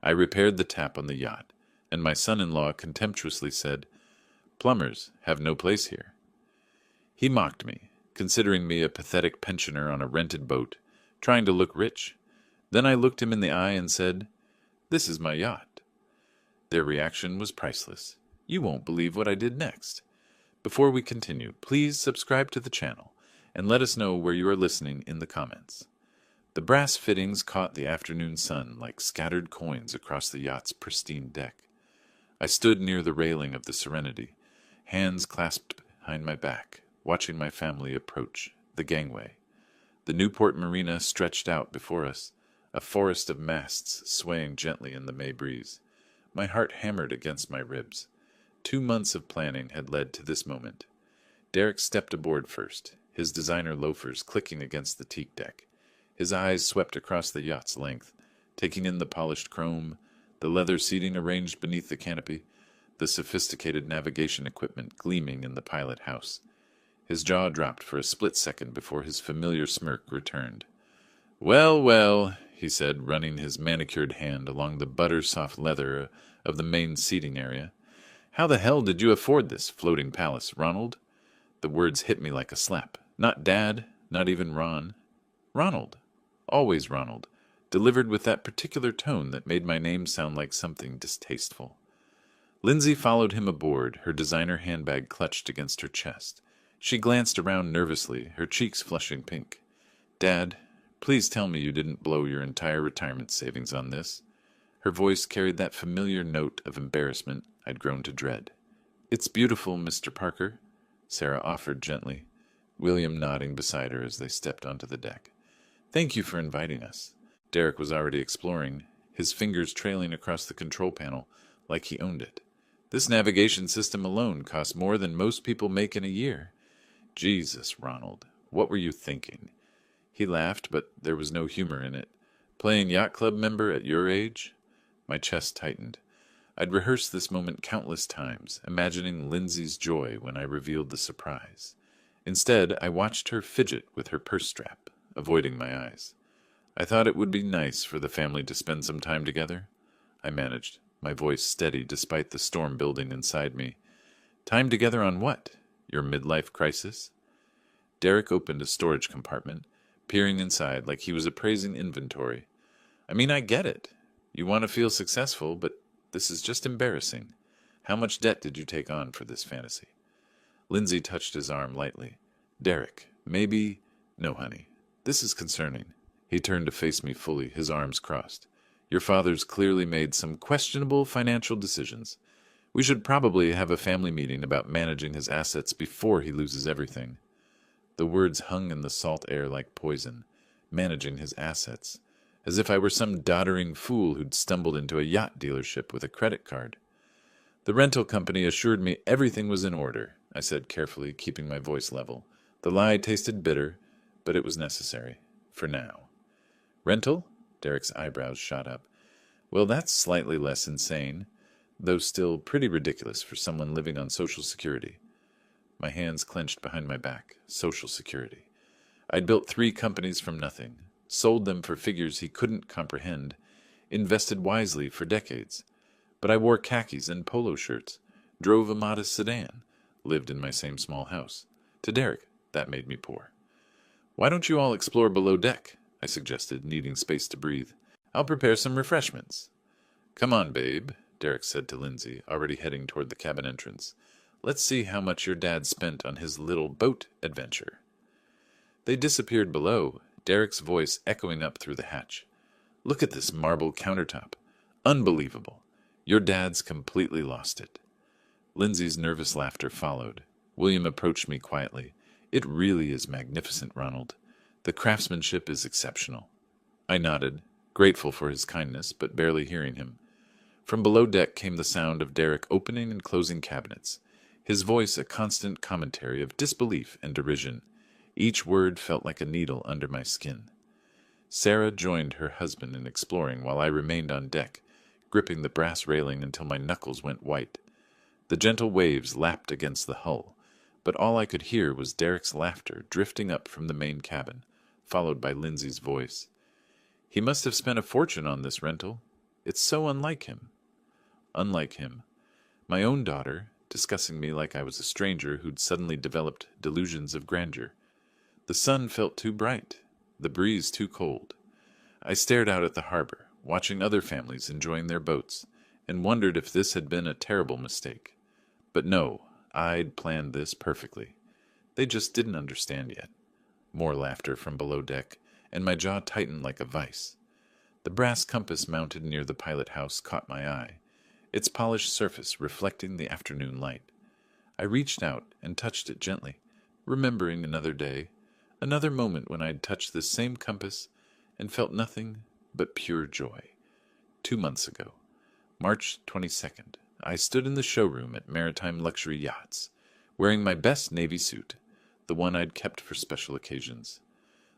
I repaired the tap on the yacht, and my son-in-law contemptuously said, "Plumbers have no place here." He mocked me, considering me a pathetic pensioner on a rented boat, trying to look rich. Then I looked him in the eye and said, "This is my yacht." Their reaction was priceless. You won't believe what I did next. Before we continue, please subscribe to the channel and let us know where you are listening in the comments. The brass fittings caught the afternoon sun like scattered coins across the yacht's pristine deck. I stood near the railing of the Serenity, hands clasped behind my back, watching my family approach the gangway. The Newport Marina stretched out before us, a forest of masts swaying gently in the May breeze. My heart hammered against my ribs. 2 months of planning had led to this moment. Derek stepped aboard first, his designer loafers clicking against the teak deck. His eyes swept across the yacht's length, taking in the polished chrome, the leather seating arranged beneath the canopy, the sophisticated navigation equipment gleaming in the pilot house. His jaw dropped for a split second before his familiar smirk returned. "Well, well," he said, running his manicured hand along the butter-soft leather of the main seating area. "How the hell did you afford this floating palace, Ronald?" The words hit me like a slap. Not Dad, not even Ron. Ronald. Always Ronald, delivered with that particular tone that made my name sound like something distasteful. Lindsay followed him aboard, her designer handbag clutched against her chest. She glanced around nervously, her cheeks flushing pink. "Dad, please tell me you didn't blow your entire retirement savings on this." Her voice carried that familiar note of embarrassment I'd grown to dread. "It's beautiful, Mr. Parker," Sarah offered gently, William nodding beside her as they stepped onto the deck. "Thank you for inviting us." Derek was already exploring, his fingers trailing across the control panel like he owned it. "This navigation system alone costs more than most people make in a year." "Jesus, Ronald, what were you thinking?" He laughed, but there was no humor in it. "Playing yacht club member at your age?" My chest tightened. I'd rehearsed this moment countless times, imagining Lindsay's joy when I revealed the surprise. Instead, I watched her fidget with her purse strap, avoiding my eyes. "I thought it would be nice for the family to spend some time together," I managed, my voice steady despite the storm building inside me. "Time together on what? Your midlife crisis?" Derek opened a storage compartment, peering inside like he was appraising inventory. "I mean, I get it. You want to feel successful, but this is just embarrassing. How much debt did you take on for this fantasy?" Lindsay touched his arm lightly. "Derek, maybe—" "No, honey. This is concerning." He turned to face me fully, his arms crossed. "Your father's clearly made some questionable financial decisions. We should probably have a family meeting about managing his assets before he loses everything." The words hung in the salt air like poison. Managing his assets. As if I were some doddering fool who'd stumbled into a yacht dealership with a credit card. "The rental company assured me everything was in order," I said carefully, keeping my voice level. The lie tasted bitter, but it was necessary. For now. "Rental?" Derek's eyebrows shot up. "Well, that's slightly less insane, though still pretty ridiculous for someone living on Social Security." My hands clenched behind my back. Social Security. I'd built 3 companies from nothing, sold them for figures he couldn't comprehend, invested wisely for decades. But I wore khakis and polo shirts, drove a modest sedan, lived in my same small house. To Derek, that made me poor. "Why don't you all explore below deck?" I suggested, needing space to breathe. "I'll prepare some refreshments." "Come on, babe," Derek said to Lindsay, already heading toward the cabin entrance. "Let's see how much your dad spent on his little boat adventure." They disappeared below, Derek's voice echoing up through the hatch. "Look at this marble countertop. Unbelievable. Your dad's completely lost it." Lindsay's nervous laughter followed. William approached me quietly. "It really is magnificent, Ronald. The craftsmanship is exceptional." I nodded, grateful for his kindness, but barely hearing him. From below deck came the sound of Derek opening and closing cabinets, his voice a constant commentary of disbelief and derision. Each word felt like a needle under my skin. Sarah joined her husband in exploring while I remained on deck, gripping the brass railing until my knuckles went white. The gentle waves lapped against the hull, but all I could hear was Derek's laughter drifting up from the main cabin, followed by Lindsay's voice. "He must have spent a fortune on this rental." It's so unlike him. Unlike him. My own daughter, discussing me like I was a stranger who'd suddenly developed delusions of grandeur. The sun felt too bright, the breeze too cold. I stared out at the harbor, watching other families enjoying their boats, and wondered if this had been a terrible mistake. But no, I'd planned this perfectly. They just didn't understand yet. More laughter from below deck, and my jaw tightened like a vice. The brass compass mounted near the pilot house caught my eye, its polished surface reflecting the afternoon light. I reached out and touched it gently, remembering another day, another moment when I'd touched this same compass and felt nothing but pure joy. 2 months ago, March 22nd, I stood in the showroom at Maritime Luxury Yachts, wearing my best navy suit, the one I'd kept for special occasions.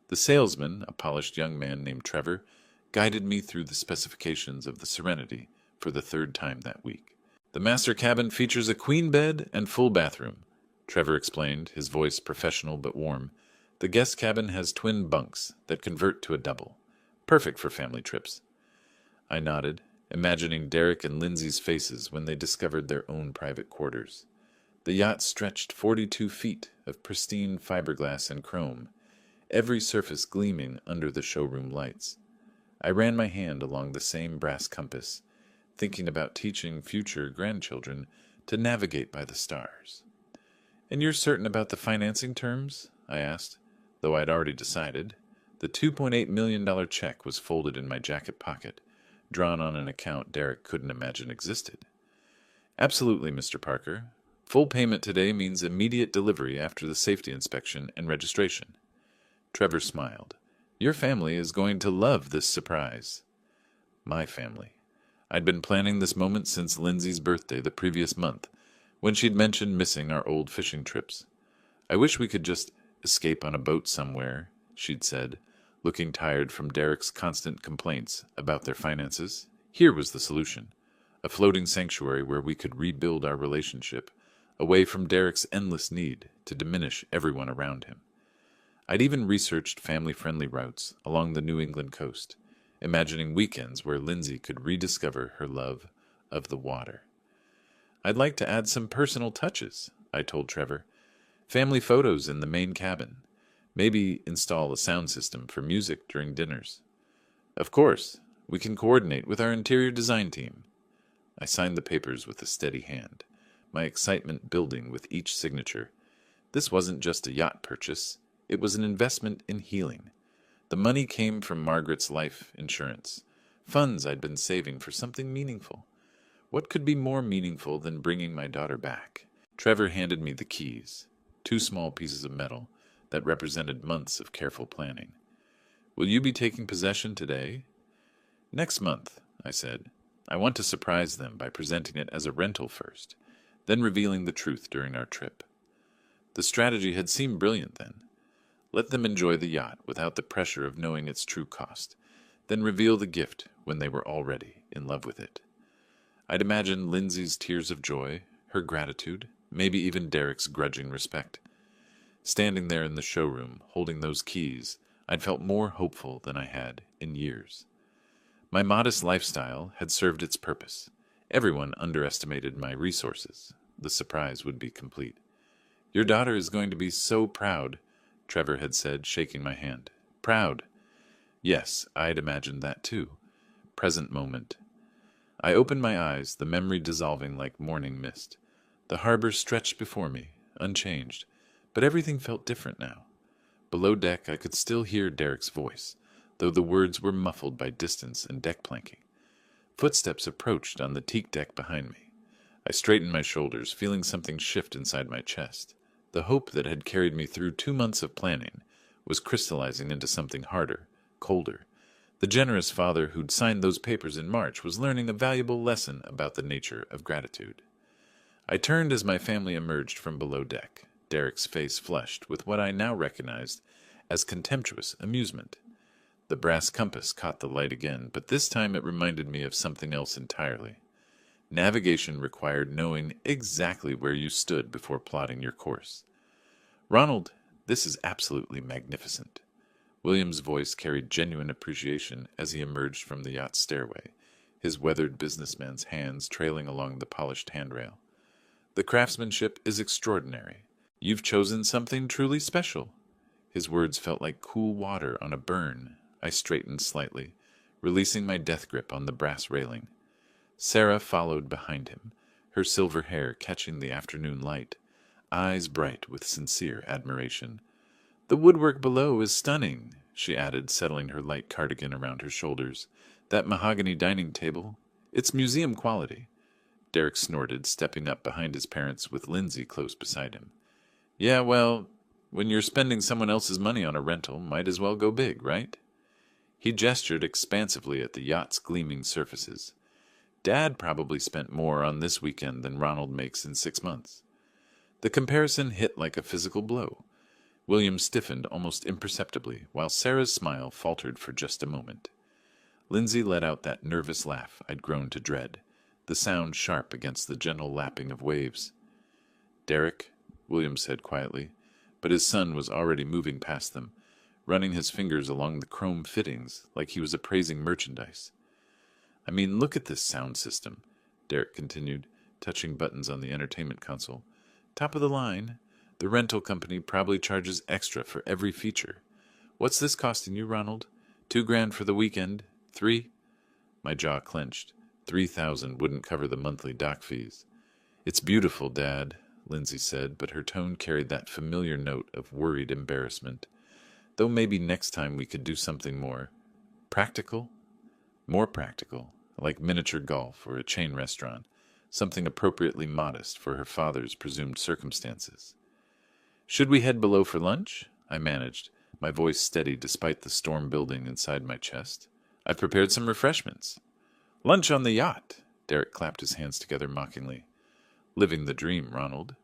The salesman, a polished young man named Trevor, guided me through the specifications of the Serenity for the 3rd time that week. The master cabin features a queen bed and full bathroom, Trevor explained, his voice professional but warm. The guest cabin has twin bunks that convert to a double, perfect for family trips. I nodded, imagining Derek and Lindsay's faces when they discovered their own private quarters. The yacht stretched 42 feet of pristine fiberglass and chrome, every surface gleaming under the showroom lights. I ran my hand along the same brass compass, thinking about teaching future grandchildren to navigate by the stars. "And you're certain about the financing terms?" I asked, though I'd already decided. The $2.8 million check was folded in my jacket pocket, drawn on an account Derek couldn't imagine existed. "Absolutely, Mr. Parker. Full payment today means immediate delivery after the safety inspection and registration." Trevor smiled. "Your family is going to love this surprise." My family. I'd been planning this moment since Lindsay's birthday the previous month, when she'd mentioned missing our old fishing trips. "I wish we could just escape on a boat somewhere," she'd said, looking tired from Derek's constant complaints about their finances. Here was the solution: a floating sanctuary where we could rebuild our relationship, away from Derek's endless need to diminish everyone around him. I'd even researched family-friendly routes along the New England coast, imagining weekends where Lindsay could rediscover her love of the water. "I'd like to add some personal touches," I told Trevor. "Family photos in the main cabin. Maybe install a sound system for music during dinners." "Of course, we can coordinate with our interior design team." I signed the papers with a steady hand, my excitement building with each signature. This wasn't just a yacht purchase, it was an investment in healing. The money came from Margaret's life insurance, funds I'd been saving for something meaningful. What could be more meaningful than bringing my daughter back? Trevor handed me the keys, 2 small pieces of metal that represented months of careful planning. "Will you be taking possession today?" "Next month," I said. "I want to surprise them by presenting it as a rental first, then revealing the truth during our trip." The strategy had seemed brilliant then. Let them enjoy the yacht without the pressure of knowing its true cost, then reveal the gift when they were already in love with it. I'd imagined Lindsay's tears of joy, her gratitude, maybe even Derek's grudging respect. Standing there in the showroom, holding those keys, I'd felt more hopeful than I had in years. My modest lifestyle had served its purpose. Everyone underestimated my resources. The surprise would be complete. "Your daughter is going to be so proud," Trevor had said, shaking my hand. "Proud." Yes, I'd imagined that too. Present moment. I opened my eyes, the memory dissolving like morning mist. The harbor stretched before me, unchanged, but everything felt different now. Below deck I could still hear Derek's voice, though the words were muffled by distance and deck planking. Footsteps approached on the teak deck behind me. I straightened my shoulders, feeling something shift inside my chest. The hope that had carried me through 2 months of planning was crystallizing into something harder, colder. The generous father who'd signed those papers in March was learning a valuable lesson about the nature of gratitude. I turned as my family emerged from below deck, Derek's face flushed with what I now recognized as contemptuous amusement. The brass compass caught the light again, but this time it reminded me of something else entirely. Navigation required knowing exactly where you stood before plotting your course. "Ronald, this is absolutely magnificent." William's voice carried genuine appreciation as he emerged from the yacht's stairway, his weathered businessman's hands trailing along the polished handrail. "The craftsmanship is extraordinary. You've chosen something truly special." His words felt like cool water on a burn. I straightened slightly, releasing my death grip on the brass railing. Sarah followed behind him, her silver hair catching the afternoon light, eyes bright with sincere admiration. "The woodwork below is stunning," she added, settling her light cardigan around her shoulders. "That mahogany dining table, it's museum quality." Derek snorted, stepping up behind his parents with Lindsay close beside him. "Yeah, well, when you're spending someone else's money on a rental, might as well go big, right?" He gestured expansively at the yacht's gleaming surfaces. "Dad probably spent more on this weekend than Ronald makes in 6 months." The comparison hit like a physical blow. William stiffened almost imperceptibly, while Sarah's smile faltered for just a moment. Lindsay let out that nervous laugh I'd grown to dread, the sound sharp against the gentle lapping of waves. "Derek," William said quietly, but his son was already moving past them, running his fingers along the chrome fittings like he was appraising merchandise. "I mean, look at this sound system," Derek continued, touching buttons on the entertainment console. "Top of the line. The rental company probably charges extra for every feature. What's this costing you, Ronald? $2,000 for the weekend? 3? My jaw clenched. 3,000 wouldn't cover the monthly dock fees. "It's beautiful, Dad," Lindsay said, but her tone carried that familiar note of worried embarrassment. "Though maybe next time we could do something more practical? More practical, like miniature golf or a chain restaurant, something appropriately modest for her father's presumed circumstances." "Should we head below for lunch?" I managed, my voice steady despite the storm building inside my chest. "I've prepared some refreshments." "Lunch on the yacht!" Derek clapped his hands together mockingly. "Living the dream, Ronald.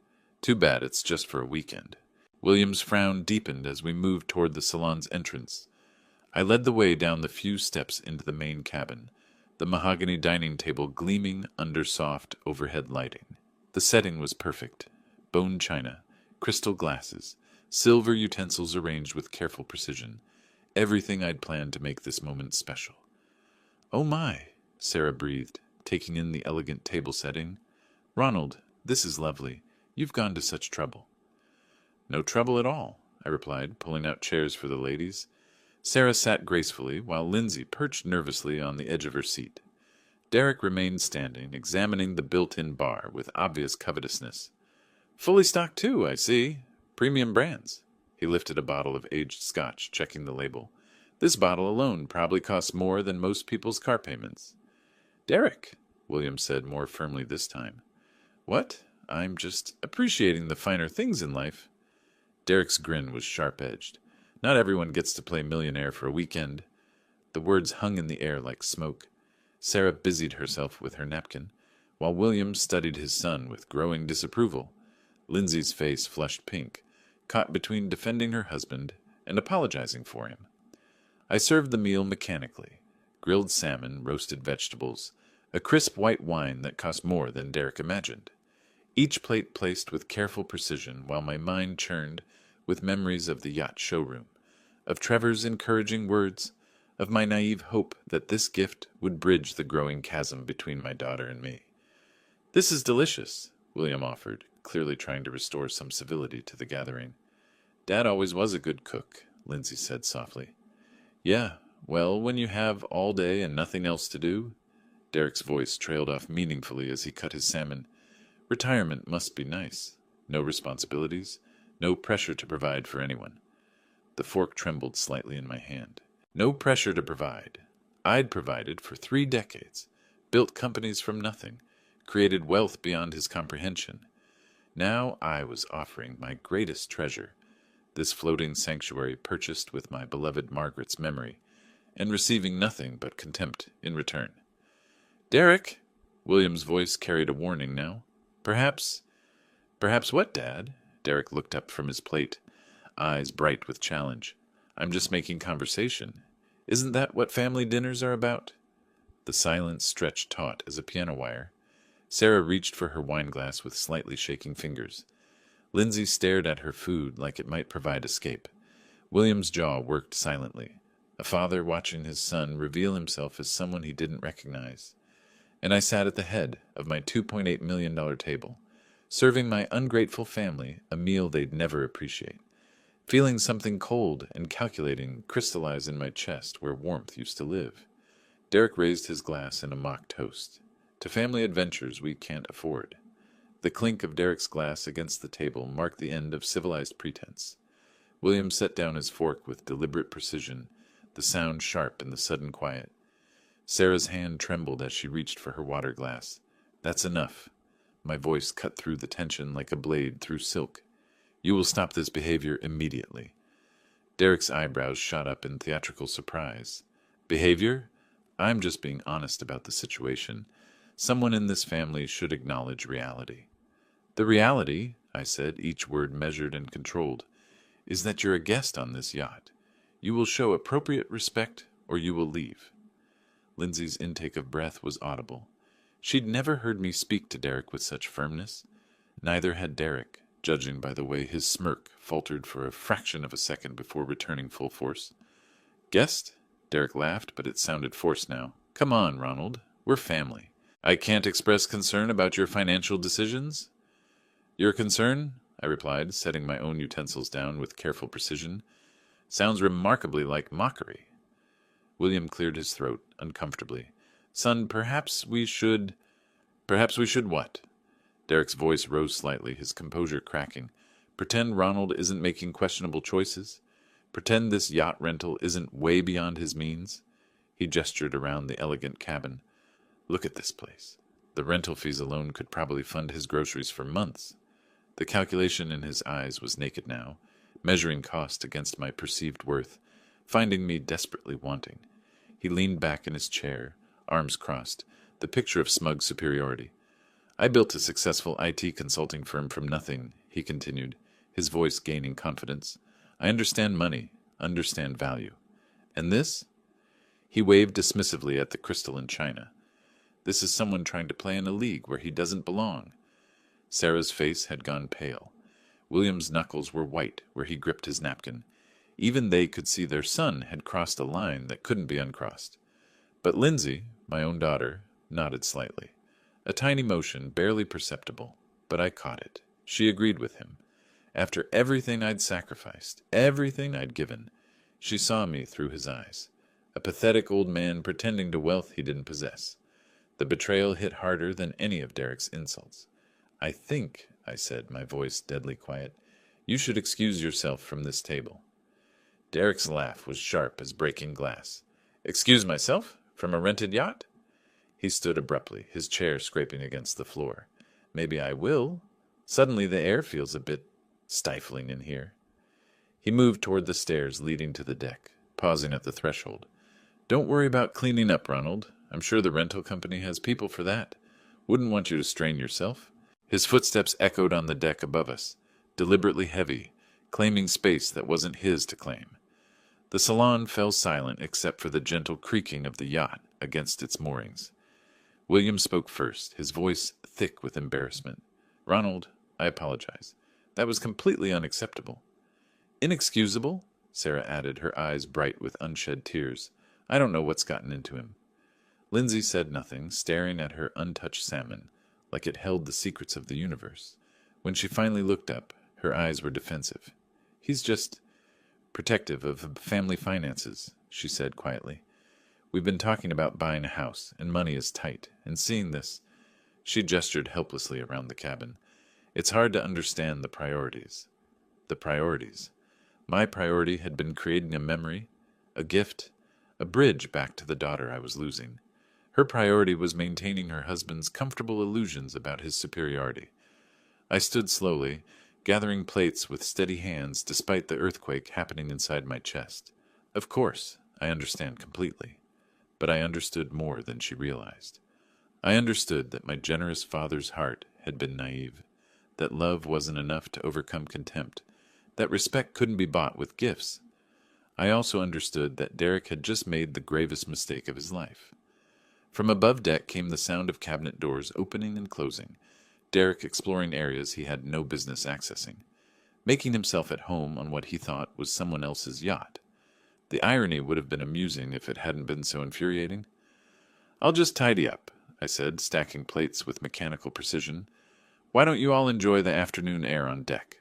Too bad it's just for a weekend." William's frown deepened as we moved toward the salon's entrance. I led the way down the few steps into the main cabin, the mahogany dining table gleaming under soft overhead lighting. The setting was perfect. Bone china, crystal glasses, silver utensils arranged with careful precision. Everything I'd planned to make this moment special. "Oh my," Sarah breathed, taking in the elegant table setting. "Ronald, this is lovely. You've gone to such trouble." "No trouble at all," I replied, pulling out chairs for the ladies. Sarah sat gracefully, while Lindsay perched nervously on the edge of her seat. Derek remained standing, examining the built-in bar with obvious covetousness. "Fully stocked too, I see. Premium brands." He lifted a bottle of aged scotch, checking the label. "This bottle alone probably costs more than most people's car payments." "Derek," William said more firmly this time. "What? I'm just appreciating the finer things in life." Derek's grin was sharp-edged. "Not everyone gets to play millionaire for a weekend." The words hung in the air like smoke. Sarah busied herself with her napkin, while William studied his son with growing disapproval. Lindsay's face flushed pink, caught between defending her husband and apologizing for him. I served the meal mechanically. Grilled salmon, roasted vegetables, a crisp white wine that cost more than Derek imagined. Each plate placed with careful precision while my mind churned with memories of the yacht showroom, of Trevor's encouraging words, of my naive hope that this gift would bridge the growing chasm between my daughter and me. "This is delicious," William offered, clearly trying to restore some civility to the gathering. "Dad always was a good cook," Lindsay said softly. "Yeah, well, when you have all day and nothing else to do," Derek's voice trailed off meaningfully as he cut his salmon. "Retirement must be nice. No responsibilities, no pressure to provide for anyone." The fork trembled slightly in my hand. No pressure to provide. I'd provided for 3 decades, built companies from nothing, created wealth beyond his comprehension. Now I was offering my greatest treasure, this floating sanctuary purchased with my beloved Margaret's memory, and receiving nothing but contempt in return. "Derek," William's voice carried a warning now. Perhaps what, Dad?" Derek looked up from his plate, eyes bright with challenge. "I'm just making conversation. Isn't that what family dinners are about?" The silence stretched taut as a piano wire. Sarah reached for her wineglass with slightly shaking fingers. Lindsay stared at her food like it might provide escape. William's jaw worked silently, a father watching his son reveal himself as someone he didn't recognize. and I sat at the head of my $2.8 million table, serving my ungrateful family a meal they'd never appreciate, feeling something cold and calculating crystallize in my chest where warmth used to live. Derek raised his glass in a mock toast. To family adventures we can't afford. The clink of Derek's glass against the table marked the end of civilized pretense. William set down his fork with deliberate precision, the sound sharp in the sudden quiet. Sarah's hand trembled as she reached for her water glass. "That's enough." My voice cut through the tension like a blade through silk. "You will stop this behavior immediately." Derek's eyebrows shot up in theatrical surprise. "Behavior? I'm just being honest about the situation. Someone in this family should acknowledge reality." "The reality," I said, each word measured and controlled, "is that you're a guest on this yacht. You will show appropriate respect or you will leave." Lindsay's intake of breath was audible. She'd never heard me speak to Derek with such firmness. Neither had Derek, judging by the way his smirk faltered for a fraction of a second before returning full force. "Guest?" Derek laughed, but it sounded forced now. "Come on, Ronald. We're family. I can't express concern about your financial decisions?" "Your concern?" I replied, setting my own utensils down with careful precision. "Sounds remarkably like mockery." William cleared his throat uncomfortably. "Son, perhaps we should what?" Derek's voice rose slightly, his composure cracking. "Pretend Ronald isn't making questionable choices? Pretend this yacht rental isn't way beyond his means?" He gestured around the elegant cabin. "Look at this place. The rental fees alone could probably fund his groceries for months." The calculation in his eyes was naked now, measuring cost against my perceived worth, finding me desperately wanting. He leaned back in his chair, arms crossed, the picture of smug superiority. "I built a successful IT consulting firm from nothing," he continued, his voice gaining confidence. "I understand money, understand value. And this?" He waved dismissively at the crystal in china. "This is someone trying to play in a league where he doesn't belong." Sarah's face had gone pale. William's knuckles were white where he gripped his napkin. Even they could see their son had crossed a line that couldn't be uncrossed. But Lindsay, my own daughter, nodded slightly. A tiny motion, barely perceptible, but I caught it. She agreed with him. After everything I'd sacrificed, everything I'd given, she saw me through his eyes. A pathetic old man pretending to wealth he didn't possess. The betrayal hit harder than any of Derek's insults. "I think," I said, my voice deadly quiet, "you should excuse yourself from this table." Derek's laugh was sharp as breaking glass. "Excuse myself? From a rented yacht?" He stood abruptly, his chair scraping against the floor. "Maybe I will. Suddenly the air feels a bit stifling in here." He moved toward the stairs leading to the deck, pausing at the threshold. "Don't worry about cleaning up, Ronald. I'm sure the rental company has people for that. Wouldn't want you to strain yourself." His footsteps echoed on the deck above us, deliberately heavy, claiming space that wasn't his to claim. The salon fell silent except for the gentle creaking of the yacht against its moorings. William spoke first, his voice thick with embarrassment. "Ronald, I apologize. That was completely unacceptable." "Inexcusable?" Sarah added, her eyes bright with unshed tears. "I don't know what's gotten into him." Lindsay said nothing, staring at her untouched salmon, like it held the secrets of the universe. When she finally looked up, her eyes were defensive. "He's just protective of family finances," she said quietly. "We've been talking about buying a house, and money is tight, and seeing this—" She gestured helplessly around the cabin. "It's hard to understand the priorities." The priorities. My priority had been creating a memory, a gift, a bridge back to the daughter I was losing. Her priority was maintaining her husband's comfortable illusions about his superiority. I stood slowly, gathering plates with steady hands despite the earthquake happening inside my chest. Of course, I understand completely. But I understood more than she realized. I understood that my generous father's heart had been naive, that love wasn't enough to overcome contempt, that respect couldn't be bought with gifts. I also understood that Derek had just made the gravest mistake of his life. From above deck came the sound of cabinet doors opening and closing, Derek exploring areas he had no business accessing, making himself at home on what he thought was someone else's yacht. The irony would have been amusing if it hadn't been so infuriating. "I'll just tidy up," I said, stacking plates with mechanical precision. "Why don't you all enjoy the afternoon air on deck?"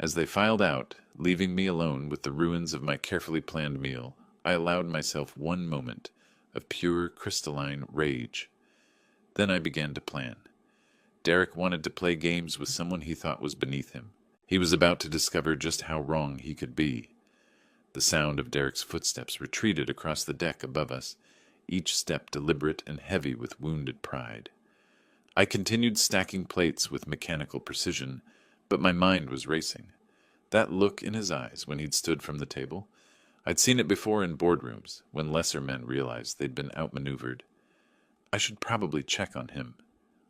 As they filed out, leaving me alone with the ruins of my carefully planned meal, I allowed myself one moment of pure crystalline rage. Then I began to plan. Derek wanted to play games with someone he thought was beneath him. He was about to discover just how wrong he could be. The sound of Derek's footsteps retreated across the deck above us, each step deliberate and heavy with wounded pride. I continued stacking plates with mechanical precision, but my mind was racing. That look in his eyes when he'd stood from the table, I'd seen it before in boardrooms, when lesser men realized they'd been outmaneuvered. "I should probably check on him,"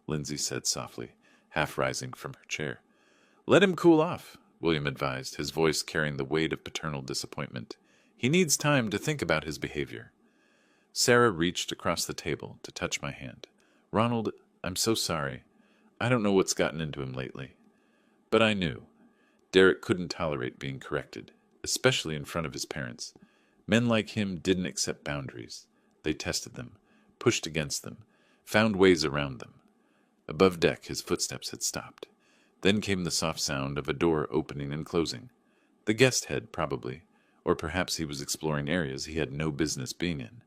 Lindsay said softly, half rising from her chair. "Let him cool off," William advised, his voice carrying the weight of paternal disappointment. "He needs time to think about his behavior." Sarah reached across the table to touch my hand. "Ronald, I'm so sorry. I don't know what's gotten into him lately." But I knew. Derek couldn't tolerate being corrected, especially in front of his parents. Men like him didn't accept boundaries. They tested them, pushed against them, found ways around them. Above deck, his footsteps had stopped. Then came the soft sound of a door opening and closing. The guest had, probably, or perhaps he was exploring areas he had no business being in.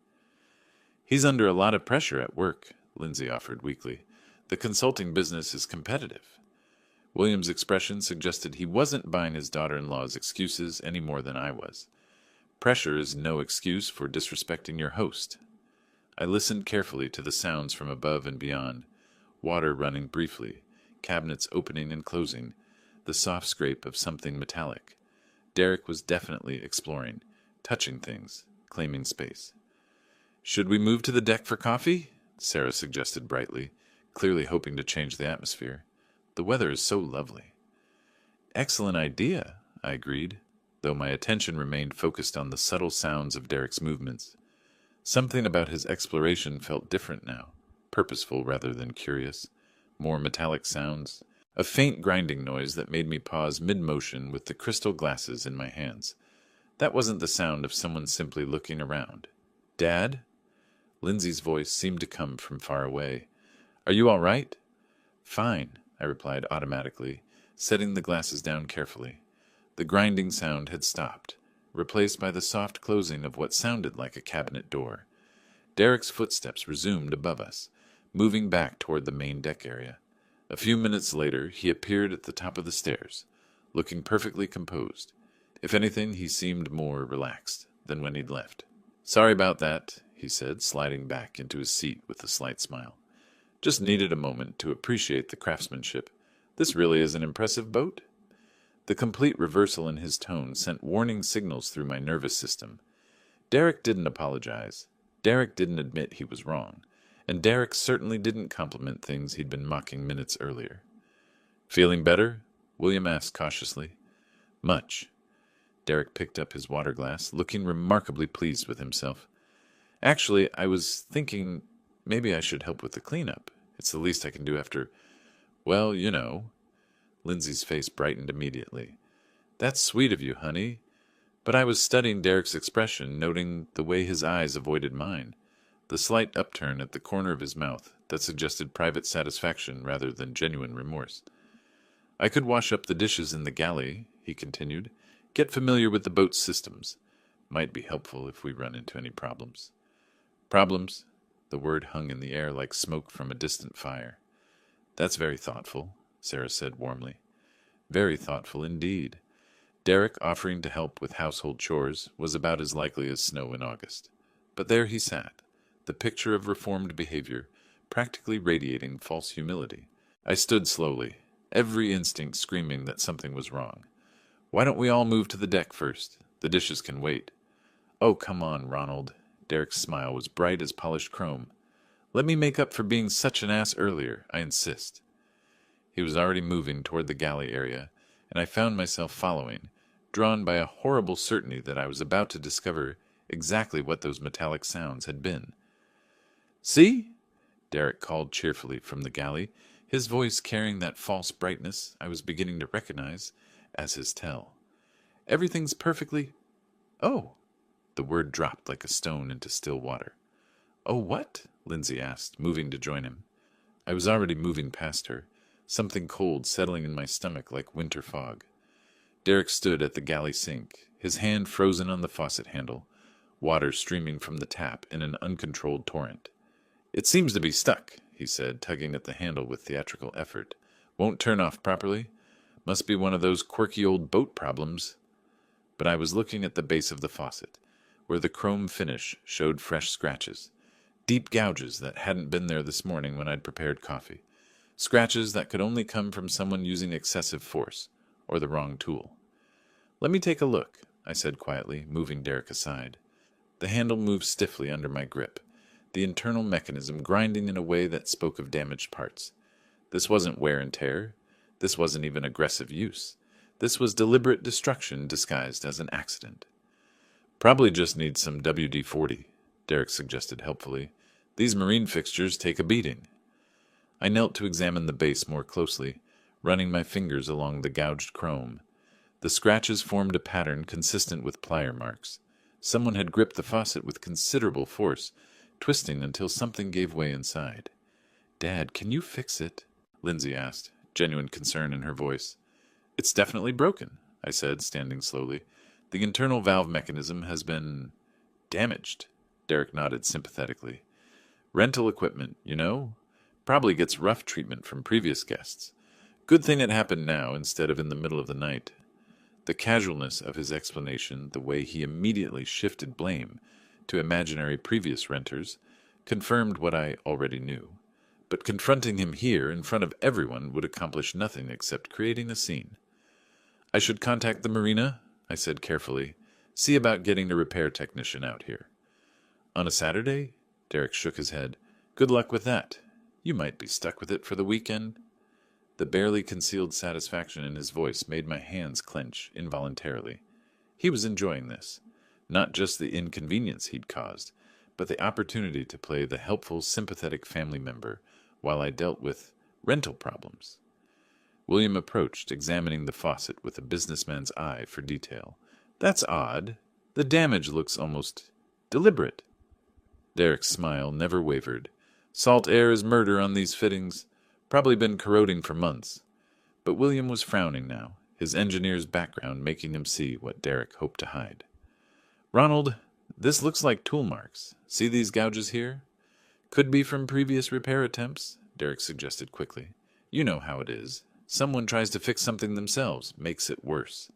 "He's under a lot of pressure at work," Lindsay offered weakly. "The consulting business is competitive." William's expression suggested he wasn't buying his daughter-in-law's excuses any more than I was. Pressure is no excuse for disrespecting your host. I listened carefully to the sounds from above and beyond, water running briefly, cabinets opening and closing, the soft scrape of something metallic. Derek was definitely exploring, touching things, claiming space. "Should we move to the deck for coffee?" Sarah suggested brightly, clearly hoping to change the atmosphere. "The weather is so lovely." "Excellent idea," I agreed, though my attention remained focused on the subtle sounds of Derek's movements. Something about his exploration felt different now, purposeful rather than curious. More metallic sounds, a faint grinding noise that made me pause mid-motion with the crystal glasses in my hands. That wasn't the sound of someone simply looking around. "Dad?" Lindsay's voice seemed to come from far away. "Are you all right?" "Fine," I replied automatically, setting the glasses down carefully. The grinding sound had stopped, replaced by the soft closing of what sounded like a cabinet door. Derek's footsteps resumed above us, moving back toward the main deck area. A few minutes later, he appeared at the top of the stairs, looking perfectly composed. If anything, he seemed more relaxed than when he'd left. "Sorry about that," he said, sliding back into his seat with a slight smile. "Just needed a moment to appreciate the craftsmanship. This really is an impressive boat." The complete reversal in his tone sent warning signals through my nervous system. Derek didn't apologize. Derek didn't admit he was wrong. And Derek certainly didn't compliment things he'd been mocking minutes earlier. "Feeling better?" William asked cautiously. "Much." Derek picked up his water glass, looking remarkably pleased with himself. "Actually, I was thinking maybe I should help with the cleanup. It's the least I can do after, well, you know." Lindsay's face brightened immediately. "That's sweet of you, honey." But I was studying Derek's expression, noting the way his eyes avoided mine, the slight upturn at the corner of his mouth that suggested private satisfaction rather than genuine remorse. "I could wash up the dishes in the galley," he continued. "Get familiar with the boat's systems. Might be helpful if we run into any problems." "Problems?" The word hung in the air like smoke from a distant fire. "That's very thoughtful," Sarah said warmly. Very thoughtful indeed. Derek offering to help with household chores was about as likely as snow in August. But there he sat, the picture of reformed behavior, practically radiating false humility. I stood slowly, every instinct screaming that something was wrong. "Why don't we all move to the deck first? The dishes can wait." "Oh, come on, Ronald." Derek's smile was bright as polished chrome. "Let me make up for being such an ass earlier, I insist." He was already moving toward the galley area, and I found myself following, drawn by a horrible certainty that I was about to discover exactly what those metallic sounds had been. "See?" Derek called cheerfully from the galley, his voice carrying that false brightness I was beginning to recognize as his tell. "Everything's perfectly—" "Oh!" The word dropped like a stone into still water. "Oh, what?" Lindsay asked, moving to join him. I was already moving past her, something cold settling in my stomach like winter fog. Derek stood at the galley sink, his hand frozen on the faucet handle, water streaming from the tap in an uncontrolled torrent. "It seems to be stuck," he said, tugging at the handle with theatrical effort. "Won't turn off properly. Must be one of those quirky old boat problems." But I was looking at the base of the faucet, where the chrome finish showed fresh scratches, deep gouges that hadn't been there this morning when I'd prepared coffee, scratches that could only come from someone using excessive force, or the wrong tool. "Let me take a look," I said quietly, moving Derek aside. The handle moved stiffly under my grip, the internal mechanism grinding in a way that spoke of damaged parts. This wasn't wear and tear. This wasn't even aggressive use. This was deliberate destruction disguised as an accident. "Probably just needs some WD-40, Derek suggested helpfully. "These marine fixtures take a beating." I knelt to examine the base more closely, running my fingers along the gouged chrome. The scratches formed a pattern consistent with plier marks. Someone had gripped the faucet with considerable force, twisting until something gave way inside. "Dad, can you fix it?" Lindsay asked, genuine concern in her voice. "It's definitely broken," I said, standing slowly. "The internal valve mechanism has been damaged." Derek nodded sympathetically. "Rental equipment, you know? Probably gets rough treatment from previous guests. Good thing it happened now instead of in the middle of the night." The casualness of his explanation, the way he immediately shifted blame to imaginary previous renters, confirmed what I already knew. But confronting him here in front of everyone would accomplish nothing except creating a scene. "I should contact the marina," I said carefully. "See about getting a repair technician out here." "On a Saturday?" Derek shook his head. "Good luck with that. You might be stuck with it for the weekend." The barely concealed satisfaction in his voice made my hands clench involuntarily. He was enjoying this. Not just the inconvenience he'd caused, but the opportunity to play the helpful, sympathetic family member while I dealt with rental problems. William approached, examining the faucet with a businessman's eye for detail. "That's odd. The damage looks almost deliberate." Derek's smile never wavered. "Salt air is murder on these fittings. Probably been corroding for months." But William was frowning now, his engineer's background making him see what Derek hoped to hide. "Ronald, this looks like tool marks. See these gouges here?" "Could be from previous repair attempts," Derek suggested quickly. "You know how it is. Someone tries to fix something themselves, makes it worse."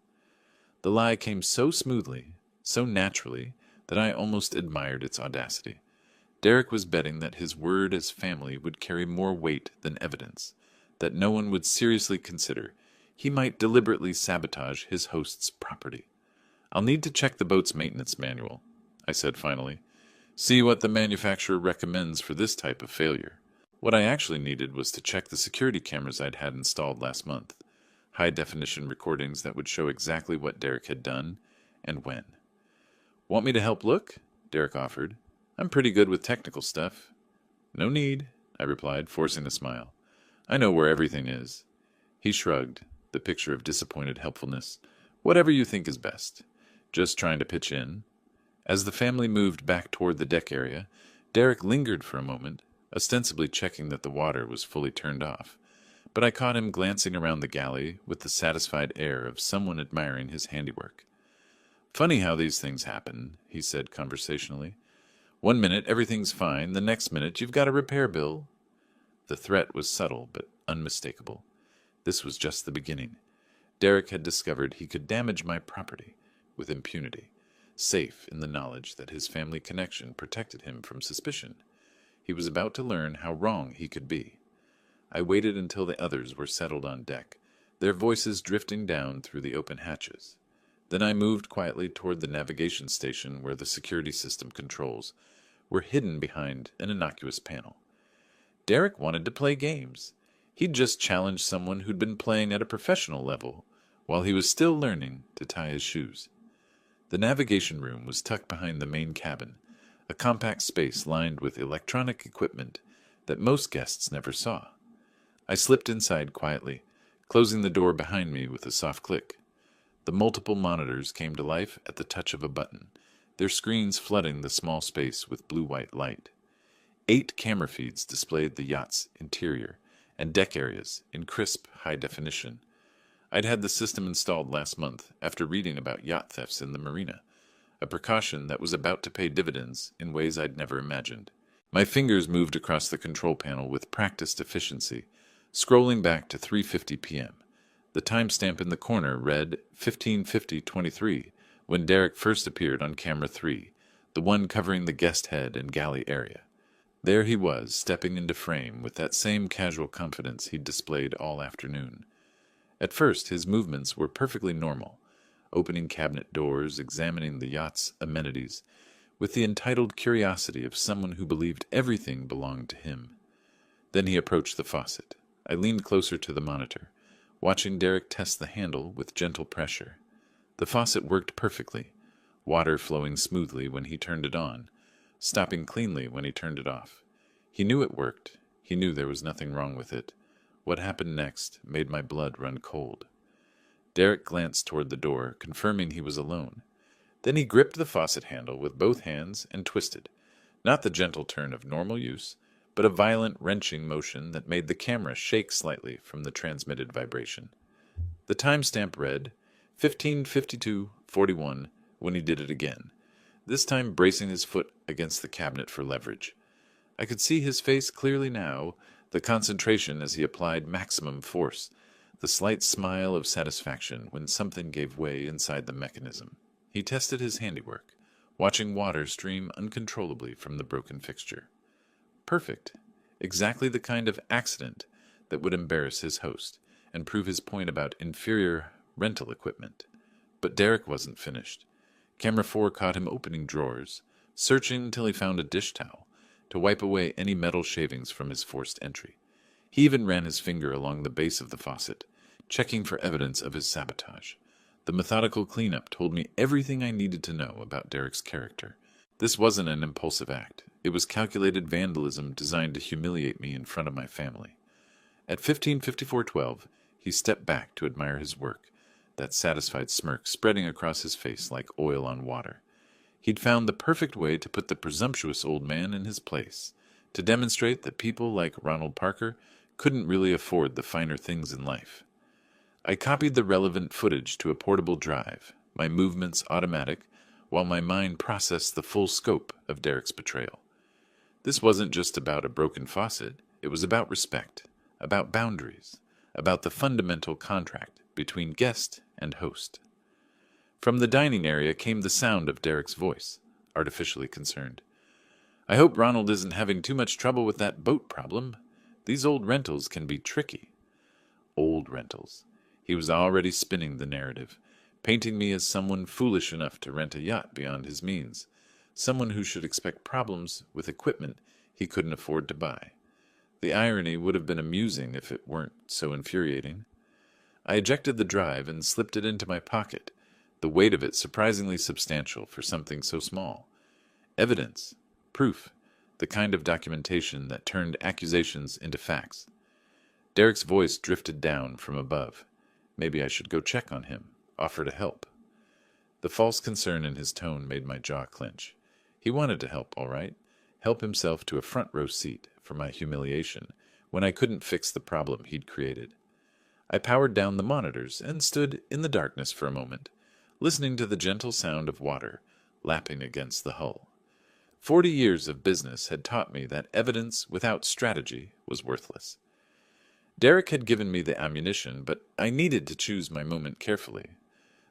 The lie came so smoothly, so naturally, that I almost admired its audacity. Derek was betting that his word as family would carry more weight than evidence, that no one would seriously consider he might deliberately sabotage his host's property. "I'll need to check the boat's maintenance manual," I said finally. "See what the manufacturer recommends for this type of failure." What I actually needed was to check the security cameras I'd had installed last month, high-definition recordings that would show exactly what Derek had done and when. "Want me to help look?" Derek offered. "I'm pretty good with technical stuff." "No need," I replied, forcing a smile. "I know where everything is." He shrugged, the picture of disappointed helpfulness. "Whatever you think is best. Just trying to pitch in." As the family moved back toward the deck area, Derek lingered for a moment, ostensibly checking that the water was fully turned off. But I caught him glancing around the galley with the satisfied air of someone admiring his handiwork. "Funny how these things happen," he said conversationally. "One minute everything's fine, the next minute you've got a repair bill." The threat was subtle but unmistakable. This was just the beginning. Derek had discovered he could damage my property with impunity, safe in the knowledge that his family connection protected him from suspicion. He was about to learn how wrong he could be. I waited until the others were settled on deck, their voices drifting down through the open hatches. Then I moved quietly toward the navigation station where the security system controls were hidden behind an innocuous panel. Derek wanted to play games. He'd just challenged someone who'd been playing at a professional level while he was still learning to tie his shoes. The navigation room was tucked behind the main cabin, a compact space lined with electronic equipment that most guests never saw. I slipped inside quietly, closing the door behind me with a soft click. The multiple monitors came to life at the touch of a button, their screens flooding the small space with blue-white light. 8 camera feeds displayed the yacht's interior and deck areas in crisp, high definition. I'd had the system installed last month after reading about yacht thefts in the marina, a precaution that was about to pay dividends in ways I'd never imagined. My fingers moved across the control panel with practiced efficiency, scrolling back to 3:50 p.m. The timestamp in the corner read 15:50:23 when Derek first appeared on camera 3, the one covering the guest head and galley area. There he was, stepping into frame with that same casual confidence he'd displayed all afternoon. At first, his movements were perfectly normal, opening cabinet doors, examining the yacht's amenities, with the entitled curiosity of someone who believed everything belonged to him. Then he approached the faucet. I leaned closer to the monitor, watching Derek test the handle with gentle pressure. The faucet worked perfectly, water flowing smoothly when he turned it on, stopping cleanly when he turned it off. He knew it worked. He knew there was nothing wrong with it. What happened next made my blood run cold. Derek glanced toward the door, confirming he was alone. Then he gripped the faucet handle with both hands and twisted, not the gentle turn of normal use, but a violent wrenching motion that made the camera shake slightly from the transmitted vibration. The timestamp read 15:52:41 when he did it again, this time bracing his foot against the cabinet for leverage. I could see his face clearly now, the concentration as he applied maximum force, the slight smile of satisfaction when something gave way inside the mechanism. He tested his handiwork, watching water stream uncontrollably from the broken fixture. Perfect. Exactly the kind of accident that would embarrass his host and prove his point about inferior rental equipment. But Derek wasn't finished. Camera 4 caught him opening drawers, searching until he found a dish towel to wipe away any metal shavings from his forced entry. He even ran his finger along the base of the faucet, checking for evidence of his sabotage. The methodical cleanup told me everything I needed to know about Derek's character. This wasn't an impulsive act. It was calculated vandalism designed to humiliate me in front of my family. At 15:54:12, he stepped back to admire his work, that satisfied smirk spreading across his face like oil on water. He'd found the perfect way to put the presumptuous old man in his place, to demonstrate that people like Ronald Parker couldn't really afford the finer things in life. I copied the relevant footage to a portable drive, my movements automatic, while my mind processed the full scope of Derek's betrayal. This wasn't just about a broken faucet, it was about respect, about boundaries, about the fundamental contract between guest and host. From the dining area came the sound of Derek's voice, artificially concerned. "I hope Ronald isn't having too much trouble with that boat problem. These old rentals can be tricky." Old rentals. He was already spinning the narrative, painting me as someone foolish enough to rent a yacht beyond his means, someone who should expect problems with equipment he couldn't afford to buy. The irony would have been amusing if it weren't so infuriating. I ejected the drive and slipped it into my pocket, the weight of it surprisingly substantial for something so small. Evidence, proof, the kind of documentation that turned accusations into facts. Derek's voice drifted down from above. Maybe I should go check on him, offer to help. The false concern in his tone made my jaw clench. He wanted to help, all right. Help himself to a front row seat for my humiliation when I couldn't fix the problem he'd created. I powered down the monitors and stood in the darkness for a moment, listening to the gentle sound of water lapping against the hull. 40 years of business had taught me that evidence without strategy was worthless. Derek had given me the ammunition, but I needed to choose my moment carefully.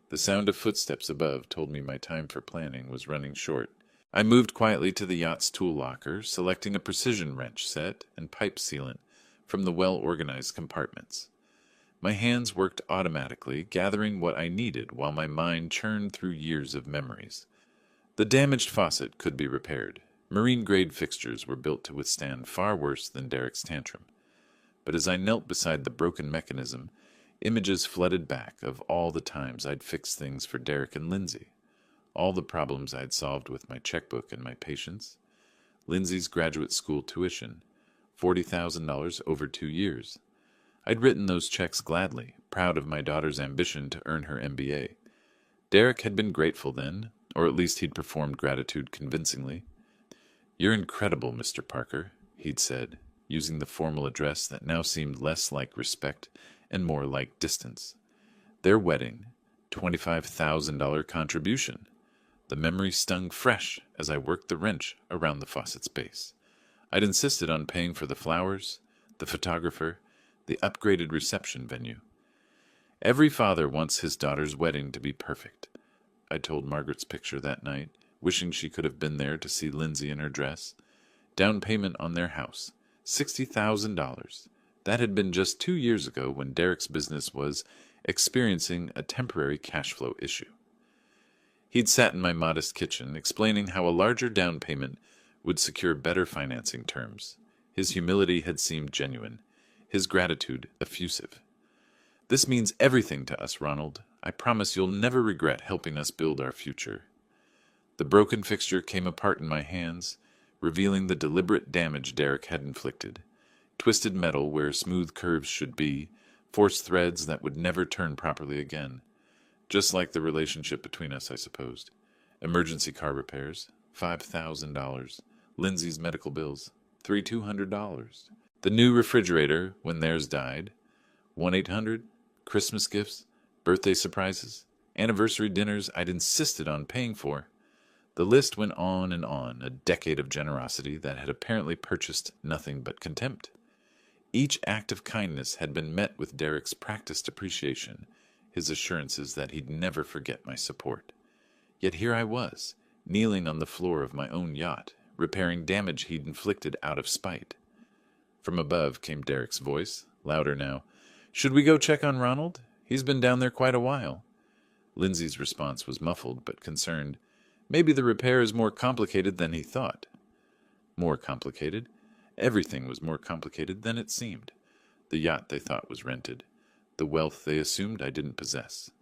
The sound of footsteps above told me my time for planning was running short. I moved quietly to the yacht's tool locker, selecting a precision wrench set and pipe sealant from the well-organized compartments. My hands worked automatically, gathering what I needed while my mind churned through years of memories. The damaged faucet could be repaired. Marine-grade fixtures were built to withstand far worse than Derek's tantrum. But as I knelt beside the broken mechanism, images flooded back of all the times I'd fixed things for Derek and Lindsay, all the problems I'd solved with my checkbook and my patience. Lindsay's graduate school tuition, $40,000 over 2 years. I'd written those checks gladly, proud of my daughter's ambition to earn her MBA. Derek had been grateful then, or at least he'd performed gratitude convincingly. "You're incredible, Mr. Parker," he'd said, using the formal address that now seemed less like respect and more like distance. Their wedding, $25,000 contribution. The memory stung fresh as I worked the wrench around the faucet's base. I'd insisted on paying for the flowers, the photographer, the upgraded reception venue. Every father wants his daughter's wedding to be perfect. I told Margaret's picture that night, wishing she could have been there to see Lindsay in her dress. Down payment on their house, $60,000. That had been just 2 years ago when Derek's business was experiencing a temporary cash flow issue. He'd sat in my modest kitchen, explaining how a larger down payment would secure better financing terms. His humility had seemed genuine, his gratitude effusive. "This means everything to us, Ronald. I promise you'll never regret helping us build our future." The broken fixture came apart in my hands, revealing the deliberate damage Derek had inflicted. Twisted metal where smooth curves should be, forced threads that would never turn properly again. Just like the relationship between us, I supposed. Emergency car repairs, $5,000. Lindsay's medical bills, $200. The new refrigerator when theirs died. 1-800, Christmas gifts, birthday surprises, anniversary dinners I'd insisted on paying for. The list went on, a decade of generosity that had apparently purchased nothing but contempt. Each act of kindness had been met with Derek's practiced appreciation, his assurances that he'd never forget my support. Yet here I was, kneeling on the floor of my own yacht, repairing damage he'd inflicted out of spite. From above came Derek's voice, louder now. "Should we go check on Ronald? He's been down there quite a while." Lindsay's response was muffled but concerned. Maybe the repair is more complicated than he thought. More complicated? Everything was more complicated than it seemed. The yacht they thought was rented. The wealth they assumed I didn't possess.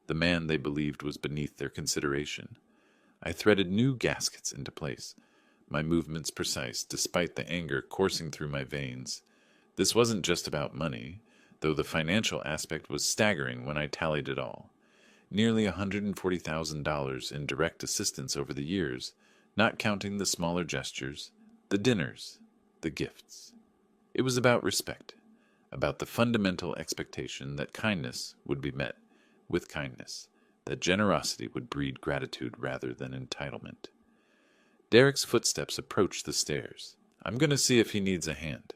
The man they believed was beneath their consideration. I threaded new gaskets into place, my movements precise despite the anger coursing through my veins. This wasn't just about money, though the financial aspect was staggering when I tallied it all. Nearly $140,000 in direct assistance over the years, not counting the smaller gestures, the dinners, the gifts. It was about respect, about the fundamental expectation that kindness would be met with kindness, that generosity would breed gratitude rather than entitlement. Derek's footsteps approached the stairs. I'm going to see if he needs a hand.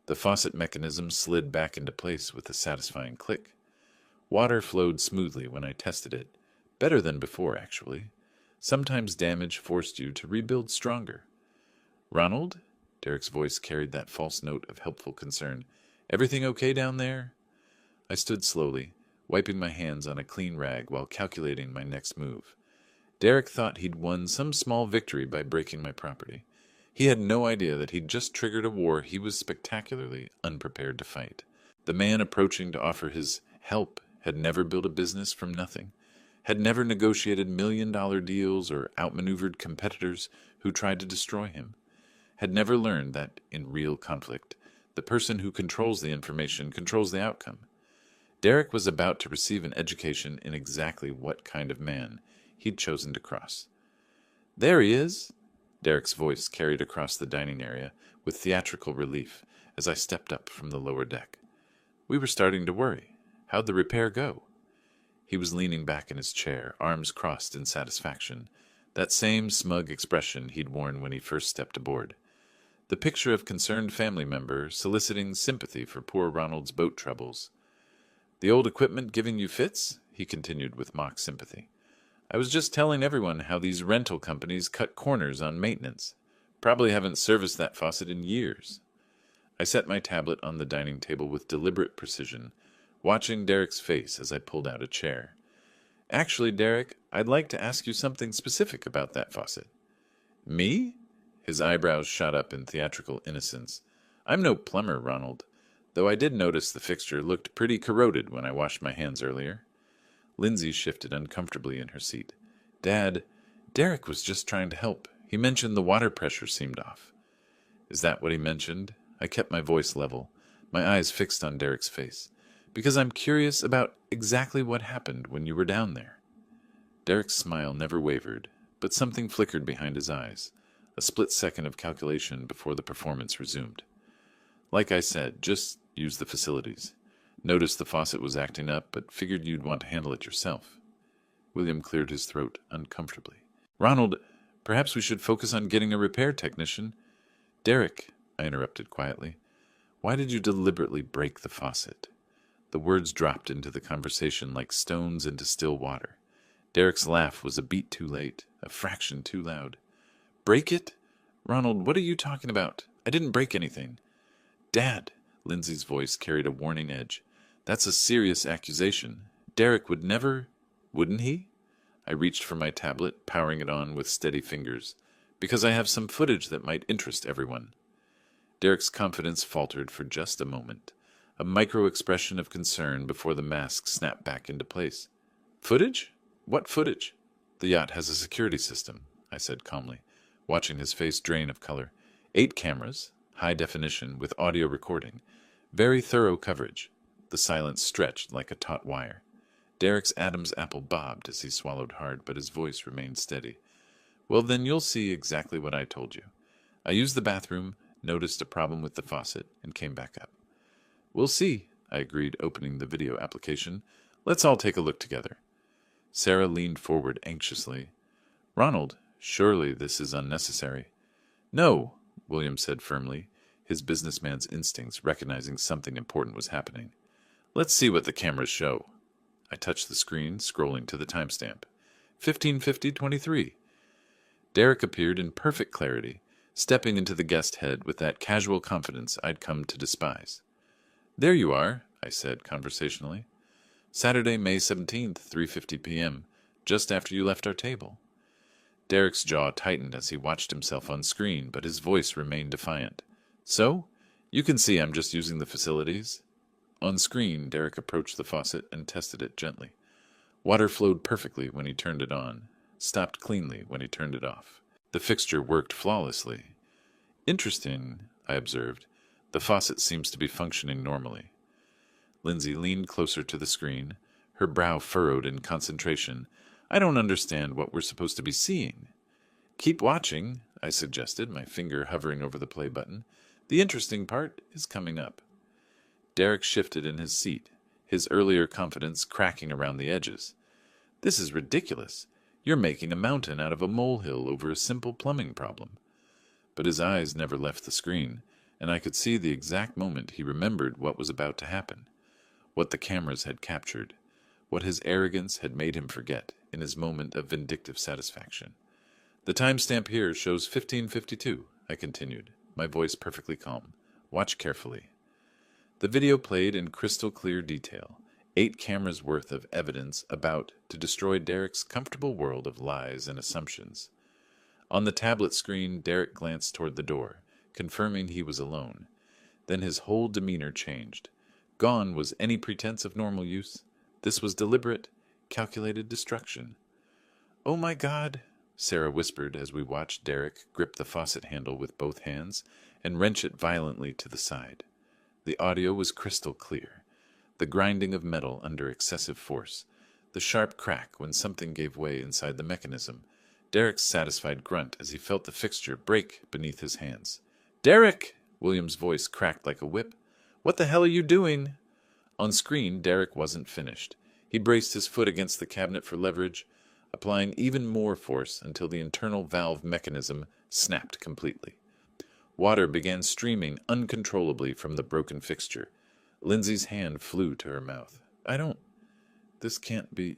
The faucet mechanism slid back into place with a satisfying click. Water flowed smoothly when I tested it, better than before, actually. Sometimes damage forced you to rebuild stronger. "Ronald?" Derek's voice carried that false note of helpful concern. "Everything okay down there?" I stood slowly, wiping my hands on a clean rag while calculating my next move. Derek thought he'd won some small victory by breaking my property. He had no idea that he'd just triggered a war he was spectacularly unprepared to fight. The man approaching to offer his help had never built a business from nothing, had never negotiated million-dollar deals or outmaneuvered competitors who tried to destroy him, had never learned that, in real conflict, the person who controls the information controls the outcome. Derek was about to receive an education in exactly what kind of man he'd chosen to cross. "There he is!" Derek's voice carried across the dining area with theatrical relief as I stepped up from the lower deck. We were starting to worry. How'd the repair go? He was leaning back in his chair, arms crossed in satisfaction, that same smug expression he'd worn when he first stepped aboard. The picture of concerned family member soliciting sympathy for poor Ronald's boat troubles. "The old equipment giving you fits?" he continued with mock sympathy. "I was just telling everyone how these rental companies cut corners on maintenance. Probably haven't serviced that faucet in years." I set my tablet on the dining table with deliberate precision, watching Derek's face as I pulled out a chair. "Actually, Derek, I'd like to ask you something specific about that faucet." "Me?" His eyebrows shot up in theatrical innocence. "I'm no plumber, Ronald, though I did notice the fixture looked pretty corroded when I washed my hands earlier." Lindsay shifted uncomfortably in her seat. "Dad, Derek was just trying to help. He mentioned the water pressure seemed off." "Is that what he mentioned?" I kept my voice level, my eyes fixed on Derek's face. "Because I'm curious about exactly what happened when you were down there." Derek's smile never wavered, but something flickered behind his eyes. A split second of calculation before the performance resumed. Like I said, just use the facilities. Noticed the faucet was acting up, but figured you'd want to handle it yourself. William cleared his throat uncomfortably. Ronald, perhaps we should focus on getting a repair technician. Derek, I interrupted quietly, why did you deliberately break the faucet? The words dropped into the conversation like stones into still water. Derek's laugh was a beat too late, a fraction too loud. Break it? Ronald, what are you talking about? I didn't break anything. Dad, Lindsay's voice carried a warning edge. That's a serious accusation. Derek would never, wouldn't he? I reached for my tablet, powering it on with steady fingers, because I have some footage that might interest everyone. Derek's confidence faltered for just a moment, a micro-expression of concern before the mask snapped back into place. Footage? What footage? The yacht has a security system, I said calmly, watching his face drain of color. 8 cameras, high definition with audio recording. Very thorough coverage. The silence stretched like a taut wire. Derek's Adam's apple bobbed as he swallowed hard, but his voice remained steady. Well, then you'll see exactly what I told you. I used the bathroom, noticed a problem with the faucet, and came back up. We'll see, I agreed, opening the video application. Let's all take a look together. Sarah leaned forward anxiously. Ronald, surely this is unnecessary. No, William said firmly, his businessman's instincts recognizing something important was happening. Let's see what the cameras show. I touched the screen, scrolling to the timestamp. 15:50:23. Derek appeared in perfect clarity, stepping into the guest head with that casual confidence I'd come to despise. There you are, I said conversationally. Saturday, May 17th, 3:50 p.m., just after you left our table. Derek's jaw tightened as he watched himself on screen, but his voice remained defiant. So, you can see I'm just using the facilities. On screen, Derek approached the faucet and tested it gently. Water flowed perfectly when he turned it on, stopped cleanly when he turned it off. The fixture worked flawlessly. Interesting, I observed. The faucet seems to be functioning normally. Lindsay leaned closer to the screen, her brow furrowed in concentration. I don't understand what we're supposed to be seeing. Keep watching, I suggested, my finger hovering over the play button. The interesting part is coming up. Derek shifted in his seat, his earlier confidence cracking around the edges. This is ridiculous. You're making a mountain out of a molehill over a simple plumbing problem. But his eyes never left the screen, and I could see the exact moment he remembered what was about to happen, what the cameras had captured, what his arrogance had made him forget in his moment of vindictive satisfaction. The timestamp here shows 15:52, I continued, my voice perfectly calm. Watch carefully. The video played in crystal clear detail, 8 cameras worth of evidence about to destroy Derek's comfortable world of lies and assumptions. On the tablet screen, Derek glanced toward the door, confirming he was alone. Then his whole demeanor changed. Gone was any pretense of normal use. This was deliberate, calculated destruction. Oh my God, Sarah whispered as we watched Derek grip the faucet handle with both hands and wrench it violently to the side. The audio was crystal clear. The grinding of metal under excessive force, the sharp crack when something gave way inside the mechanism, Derek's satisfied grunt as he felt the fixture break beneath his hands. Derek! William's voice cracked like a whip. What the hell are you doing? On screen, Derek wasn't finished. He braced his foot against the cabinet for leverage, applying even more force until the internal valve mechanism snapped completely. Water began streaming uncontrollably from the broken fixture. Lindsay's hand flew to her mouth. This can't be...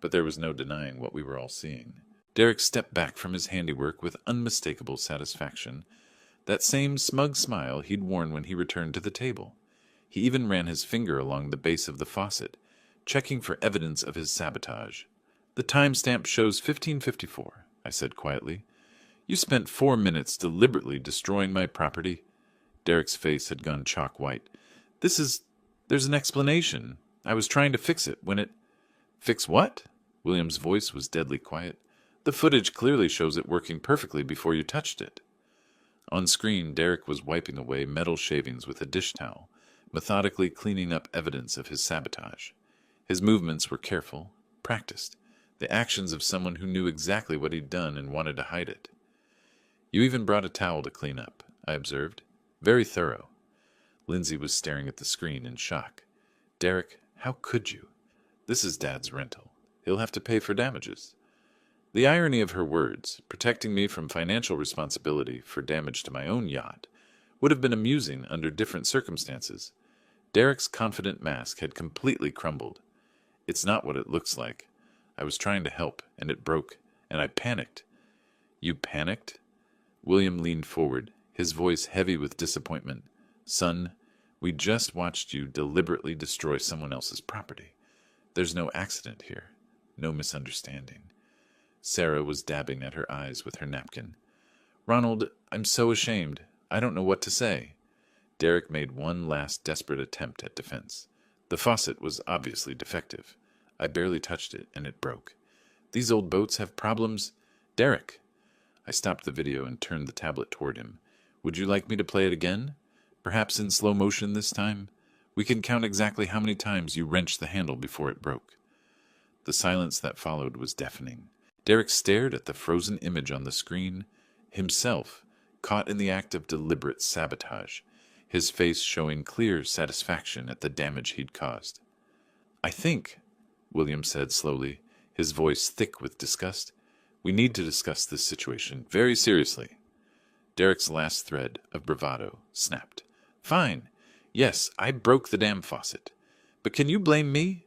But there was no denying what we were all seeing. Derek stepped back from his handiwork with unmistakable satisfaction, that same smug smile he'd worn when he returned to the table. He even ran his finger along the base of the faucet, checking for evidence of his sabotage. The timestamp shows 15:54, I said quietly. You spent 4 minutes deliberately destroying my property. Derek's face had gone chalk white. There's an explanation. I was trying to fix it when it... Fix what? William's voice was deadly quiet. The footage clearly shows it working perfectly before you touched it. On screen, Derek was wiping away metal shavings with a dish towel, methodically cleaning up evidence of his sabotage. His movements were careful, practiced, the actions of someone who knew exactly what he'd done and wanted to hide it. You even brought a towel to clean up, I observed. Very thorough. Lindsay was staring at the screen in shock. Derek, how could you? This is Dad's rental. He'll have to pay for damages. The irony of her words, protecting me from financial responsibility for damage to my own yacht, would have been amusing under different circumstances. Derek's confident mask had completely crumbled. It's not what it looks like. I was trying to help, and it broke, and I panicked. You panicked? William leaned forward, his voice heavy with disappointment. Son, we just watched you deliberately destroy someone else's property. There's no accident here, no misunderstanding. Sarah was dabbing at her eyes with her napkin. Ronald, I'm so ashamed. I don't know what to say. Derek made one last desperate attempt at defense. The faucet was obviously defective. I barely touched it, and it broke. These old boats have problems. Derek! I stopped the video and turned the tablet toward him. Would you like me to play it again? Perhaps in slow motion this time? We can count exactly how many times you wrenched the handle before it broke. The silence that followed was deafening. Derek stared at the frozen image on the screen, himself caught in the act of deliberate sabotage, his face showing clear satisfaction at the damage he'd caused. I think, William said slowly, his voice thick with disgust, we need to discuss this situation very seriously. Derek's last thread of bravado snapped. Fine. Yes, I broke the damn faucet. But can you blame me?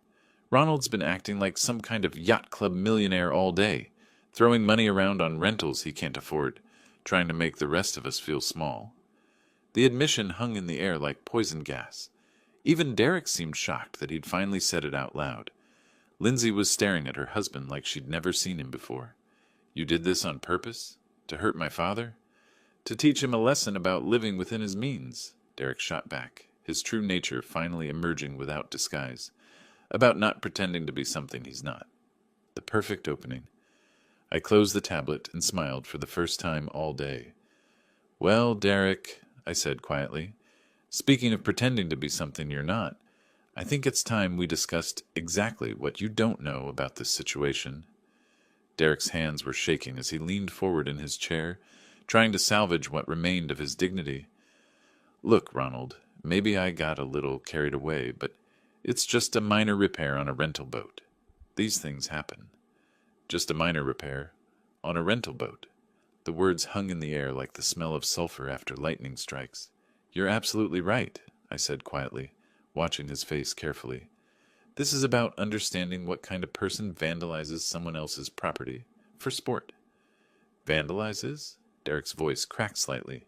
Ronald's been acting like some kind of yacht club millionaire all day, throwing money around on rentals he can't afford, trying to make the rest of us feel small. The admission hung in the air like poison gas. Even Derek seemed shocked that he'd finally said it out loud. Lindsay was staring at her husband like she'd never seen him before. You did this on purpose? To hurt my father? To teach him a lesson about living within his means, Derek shot back, his true nature finally emerging without disguise, about not pretending to be something he's not. The perfect opening. I closed the tablet and smiled for the first time all day. Well, Derek, I said quietly, speaking of pretending to be something you're not, I think it's time we discussed exactly what you don't know about this situation. Derek's hands were shaking as he leaned forward in his chair, trying to salvage what remained of his dignity. Look, Ronald, maybe I got a little carried away, but it's just a minor repair on a rental boat. These things happen. Just a minor repair on a rental boat. The words hung in the air like the smell of sulfur after lightning strikes. You're absolutely right, I said quietly, watching his face carefully. This is about understanding what kind of person vandalizes someone else's property for sport. Vandalizes? Derek's voice cracked slightly.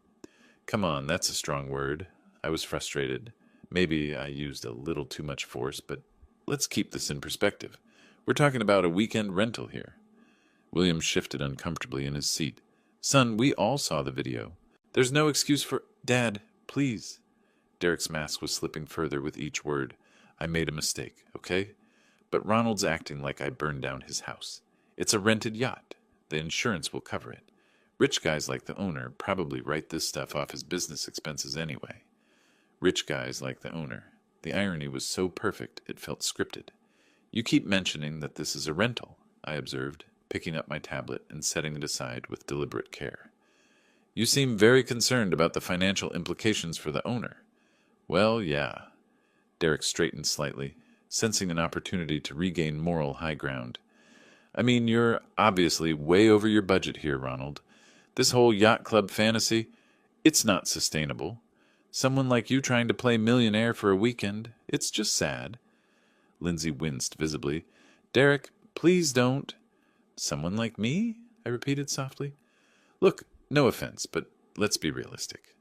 Come on, that's a strong word. I was frustrated. Maybe I used a little too much force, but let's keep this in perspective. We're talking about a weekend rental here. William shifted uncomfortably in his seat. Son, we all saw the video. There's no excuse for... Dad, please. Derek's mask was slipping further with each word. I made a mistake, okay? But Ronald's acting like I burned down his house. It's a rented yacht. The insurance will cover it. Rich guys like the owner probably write this stuff off as business expenses anyway. Rich guys like the owner. The irony was so perfect it felt scripted. You keep mentioning that this is a rental, I observed, picking up my tablet and setting it aside with deliberate care. You seem very concerned about the financial implications for the owner. Well, yeah. Derek straightened slightly, sensing an opportunity to regain moral high ground. I mean, you're obviously way over your budget here, Ronald. This whole yacht club fantasy, it's not sustainable. Someone like you trying to play millionaire for a weekend, it's just sad. Lindsay winced visibly. Derek, please don't. Someone like me? I repeated softly. Look, no offense, but let's be realistic.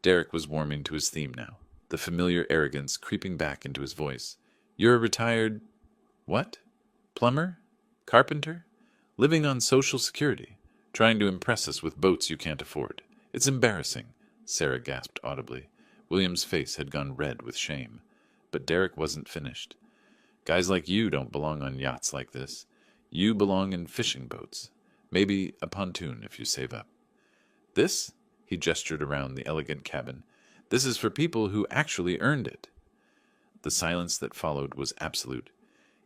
Derek was warming to his theme now, the familiar arrogance creeping back into his voice. You're a retired... what? Plumber? Carpenter? Living on Social Security, trying to impress us with boats you can't afford. It's embarrassing, Sarah gasped audibly. William's face had gone red with shame. But Derek wasn't finished. Guys like you don't belong on yachts like this. You belong in fishing boats. Maybe a pontoon if you save up. This? He gestured around the elegant cabin. This is for people who actually earned it. The silence that followed was absolute.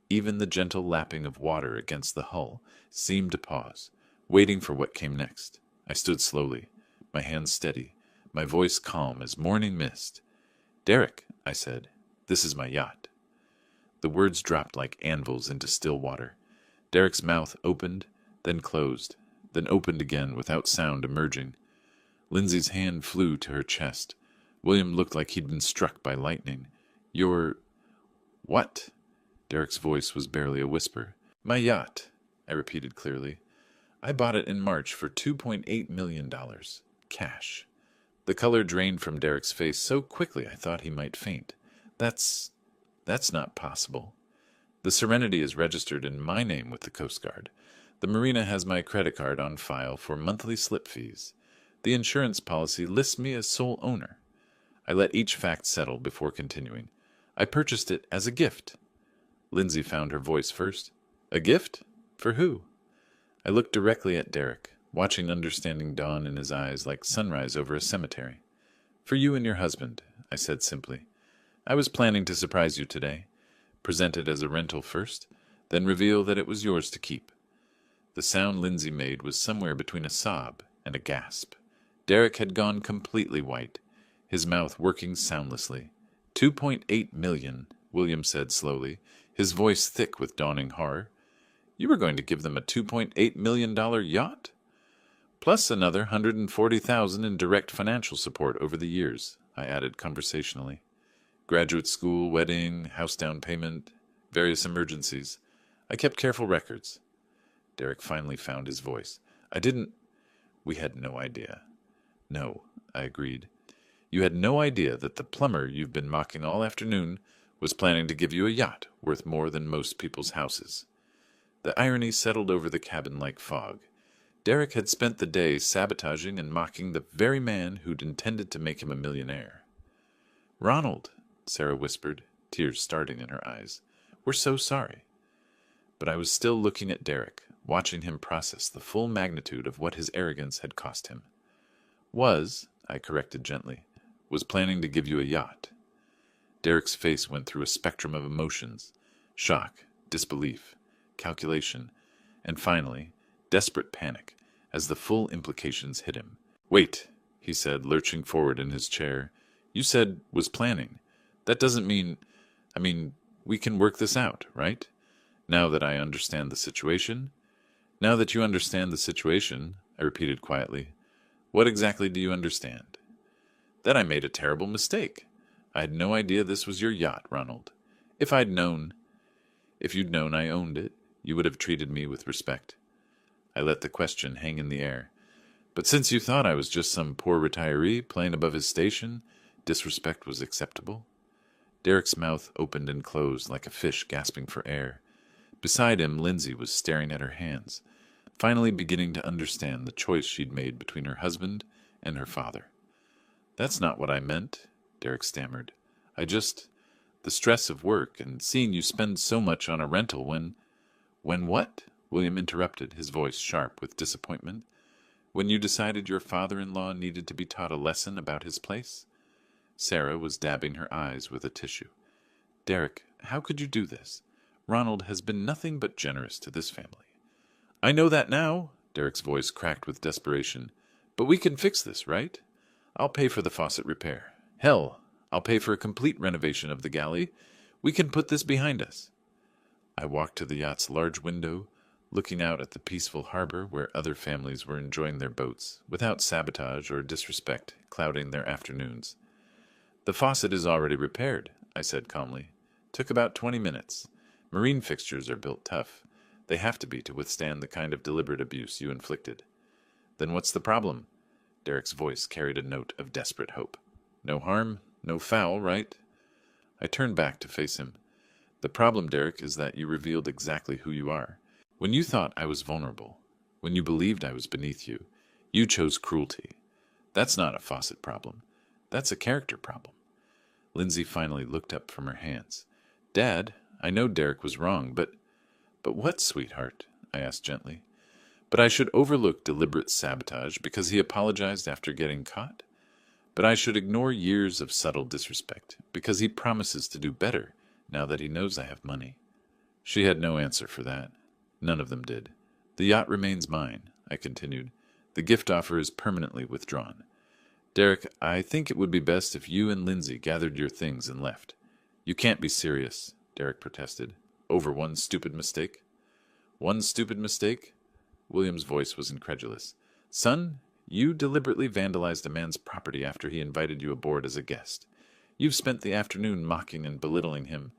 Even the gentle lapping of water against the hull seemed to pause, waiting for what came next. I stood slowly, my hands steady, my voice calm as morning mist. "Derek," I said, "this is my yacht." The words dropped like anvils into still water. Derek's mouth opened, then closed, then opened again without sound emerging. Lindsay's hand flew to her chest. William looked like he'd been struck by lightning. "Your... what?" Derek's voice was barely a whisper. "My yacht," I repeated clearly. "I bought it in March for $2.8 million. Cash." The color drained from Derek's face so quickly I thought he might faint. That's not possible. The Serenity is registered in my name with the Coast Guard. The marina has my credit card on file for monthly slip fees. The insurance policy lists me as sole owner. I let each fact settle before continuing. I purchased it as a gift. Lindsay found her voice first. "A gift? For who?" I looked directly at Derek, watching understanding dawn in his eyes like sunrise over a cemetery. "For you and your husband," I said simply. "I was planning to surprise you today. Present it as a rental first, then reveal that it was yours to keep." The sound Lindsay made was somewhere between a sob and a gasp. Derek had gone completely white, his mouth working soundlessly. $2.8 million, William said slowly, his voice thick with dawning horror. "You were going to give them a $2.8 million yacht?" "Plus another $140,000 in direct financial support over the years," I added conversationally. "Graduate school, wedding, house down payment, various emergencies. I kept careful records." Derek finally found his voice. "We had no idea." "No," I agreed. "You had no idea that the plumber you've been mocking all afternoon was planning to give you a yacht worth more than most people's houses." The irony settled over the cabin like fog. Derek had spent the day sabotaging and mocking the very man who'd intended to make him a millionaire. "Ronald," Sarah whispered, tears starting in her eyes, "we're so sorry." But I was still looking at Derek, watching him process the full magnitude of what his arrogance had cost him. I corrected gently, was planning to give you a yacht." Derek's face went through a spectrum of emotions: shock, disbelief, calculation, and finally, desperate panic, as the full implications hit him. "Wait," he said, lurching forward in his chair. "You said was planning. That doesn't mean... we can work this out, right? Now that I understand the situation?" "Now that you understand the situation," I repeated quietly. "What exactly do you understand?" "That I made a terrible mistake. I had no idea this was your yacht, Ronald. If you'd known I owned it, you would have treated me with respect." I let the question hang in the air. "But since you thought I was just some poor retiree playing above his station, disrespect was acceptable?" Derek's mouth opened and closed like a fish gasping for air. Beside him, Lindsay was staring at her hands, finally beginning to understand the choice she'd made between her husband and her father. "That's not what I meant," Derek stammered. The stress of work and seeing you spend so much on a rental when..." "When what?" William interrupted, his voice sharp with disappointment. "When you decided your father-in-law needed to be taught a lesson about his place?" Sarah was dabbing her eyes with a tissue. "Derek, how could you do this? Ronald has been nothing but generous to this family." "I know that now," Derek's voice cracked with desperation. "But we can fix this, right? I'll pay for the faucet repair. Hell, I'll pay for a complete renovation of the galley. We can put this behind us." I walked to the yacht's large window, looking out at the peaceful harbor where other families were enjoying their boats, without sabotage or disrespect clouding their afternoons. "The faucet is already repaired," I said calmly. "Took about 20 minutes. Marine fixtures are built tough. They have to be to withstand the kind of deliberate abuse you inflicted." "Then what's the problem?" Derek's voice carried a note of desperate hope. "No harm, no foul, right?" I turned back to face him. "The problem, Derek, is that you revealed exactly who you are. When you thought I was vulnerable, when you believed I was beneath you, you chose cruelty. That's not a faucet problem. That's a character problem." Lindsay finally looked up from her hands. "Dad, I know Derek was wrong, but what, sweetheart?" I asked gently. "But I should overlook deliberate sabotage because he apologized after getting caught? But I should ignore years of subtle disrespect because he promises to do better now that he knows I have money?" She had no answer for that. None of them did. "The yacht remains mine," I continued. The gift offer is permanently withdrawn. Derek, I think it would be best if you and Lindsay gathered your things and left. You can't be serious, Derek protested. Over one stupid mistake? One stupid mistake? William's voice was incredulous. Son, you deliberately vandalized a man's property after he invited you aboard as a guest. You've spent the afternoon mocking and belittling him.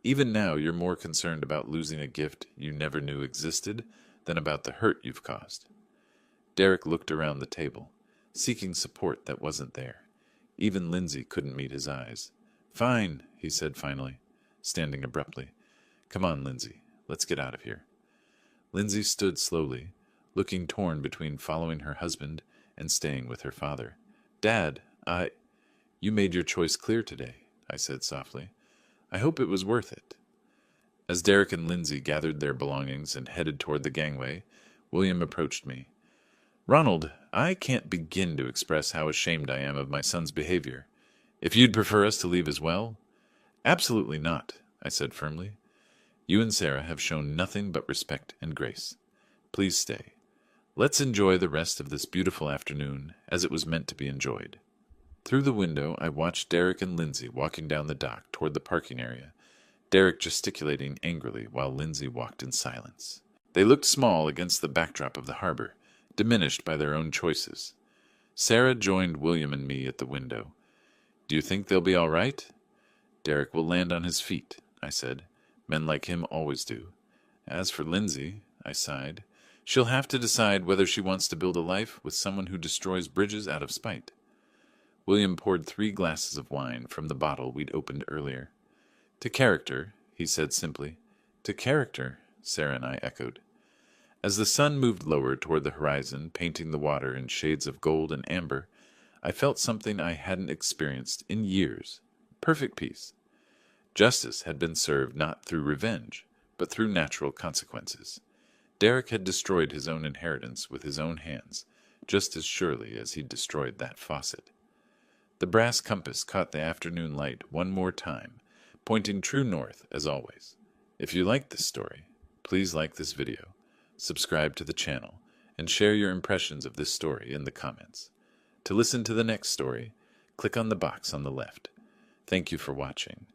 Even now, you're more concerned about losing a gift you never knew existed than about the hurt you've caused. Derek looked around the table, seeking support that wasn't there. Even Lindsay couldn't meet his eyes. Fine, he said finally, standing abruptly. Come on, Lindsay, let's get out of here. Lindsay stood slowly, looking torn between following her husband and staying with her father. Dad, You made your choice clear today, I said softly. I hope it was worth it. As Derek and Lindsay gathered their belongings and headed toward the gangway, William approached me. Ronald, I can't begin to express how ashamed I am of my son's behavior. If you'd prefer us to leave as well? Absolutely not, I said firmly. You and Sarah have shown nothing but respect and grace. Please stay. Let's enjoy the rest of this beautiful afternoon as it was meant to be enjoyed. Through the window, I watched Derek and Lindsay walking down the dock toward the parking area, Derek gesticulating angrily while Lindsay walked in silence. They looked small against the backdrop of the harbor, diminished by their own choices. Sarah joined William and me at the window. Do you think they'll be all right? Derek will land on his feet, I said. Men like him always do. As for Lindsay, I sighed, she'll have to decide whether she wants to build a life with someone who destroys bridges out of spite. William poured 3 glasses of wine from the bottle we'd opened earlier. To character, he said simply. To character, Sarah and I echoed. As the sun moved lower toward the horizon, painting the water in shades of gold and amber, I felt something I hadn't experienced in years. Perfect peace. Justice had been served not through revenge, but through natural consequences. Derek had destroyed his own inheritance with his own hands, just as surely as he'd destroyed that faucet. The brass compass caught the afternoon light one more time, pointing true north as always. If you liked this story, please like this video, subscribe to the channel, and share your impressions of this story in the comments. To listen to the next story, click on the box on the left. Thank you for watching.